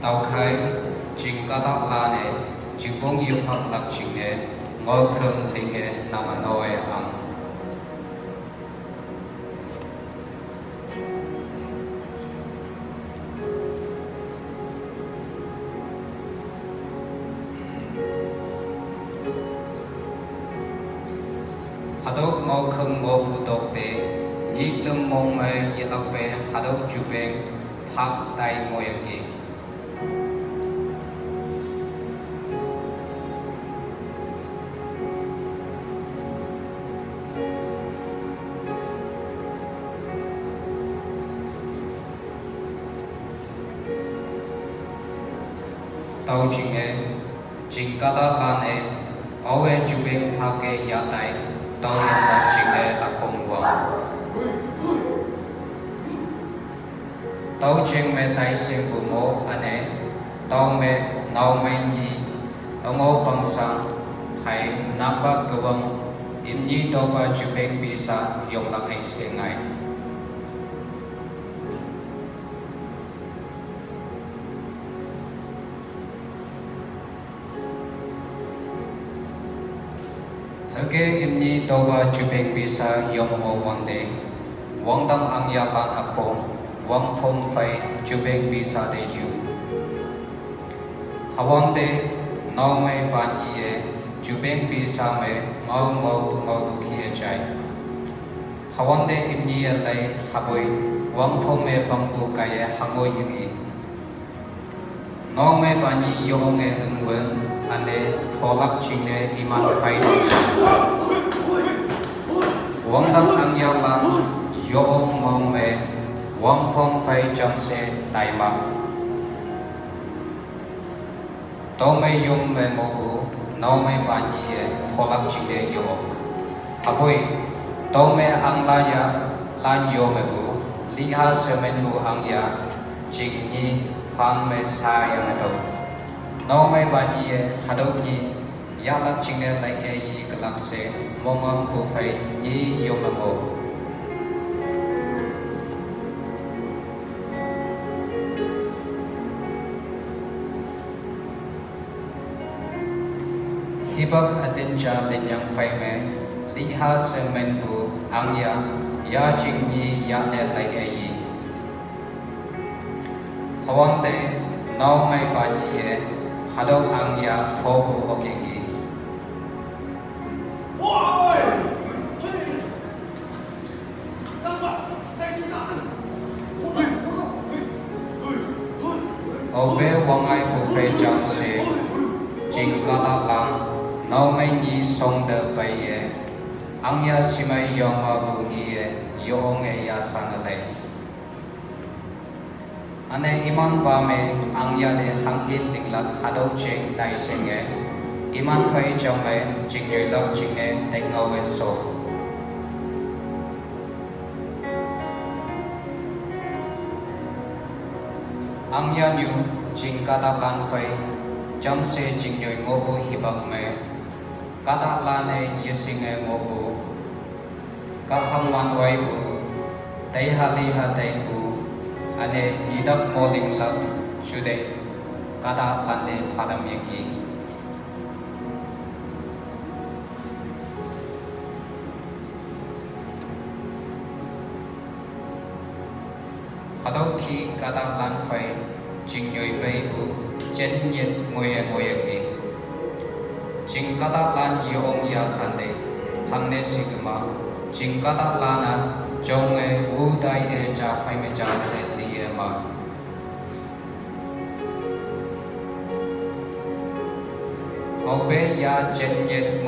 tàu khai chính các tàu la này chịu bông yêu học lạc chính này ngõ khương thì nghe nằm ở nơi ăn hadok ngõ khương ngõ phụ độc tế nhị lâm mong mày nhị lạc bè hadok chụp bèn phác tay ngõ yang gì tàu chính này chính các tàu la này ở bên chụp bèn phác cái giá tay tàu yang lạc chính này là không quăng tàu chính mẹ tay xem của mô anh ấy tàu mẹ nấu mẹ nhị ở ngô bằng sang hay nam bắc cơ vong im nhị tàu ba chụp bèn bisa dùng lạc hay xem ngay Hake imni toba chupeng bisa yom o wande wang dang ang ya lan akong wang phong fai chupeng bisa de yu hawande nau mai ban ye chupeng bisa me ngau du khie chai hawande imni lai haboi wang phong me pangpu kaya hango yu nau mai ban yi yong e ungwen ane tholak chine iman fai wang dang ang ya lan yong mong me wang phong fai cham se tai ma to me yong me mo bu no me ba ni ye tholak chine yo apoi to me ang la ya lan yo me bu li ha se men bu ang ya ching ni phan me sa ya me do no mai ba ni hadok ni ya lak ching ne lai he yi kalak se mong bu fai ni yo ma mo hibak atin cha len yang fai me li ha se men bu ang ya ching ni ya ne lai he yi hawang de no mai ba ni hadok ang ya fogu hokengi obe wangai bu fe jam se jing kala lang no mai ni song de pai ye ang ya simai yong ma bu ni ye yong e ya sang le ane iman pa me ang ya de hangin linglat hadok cheng dai senge iman fai chong me ching yoi lak ching ne teng ngau we so ang ya nyu ching kata lan fai cham se ching yoi ngo bu hibak me kata lan e yesing e ngo bu ka hang wan wai bu dai hali ha dai bu ane idak moling lak shude kada lande thadam yaki hadau ki kada lan fai jing yoi bai bu chen nyet ngoye ki jing kada lan yong ya sande hangne sigma jing kada lana jong e u dai e cha fai me cha se ma obe ya chen yet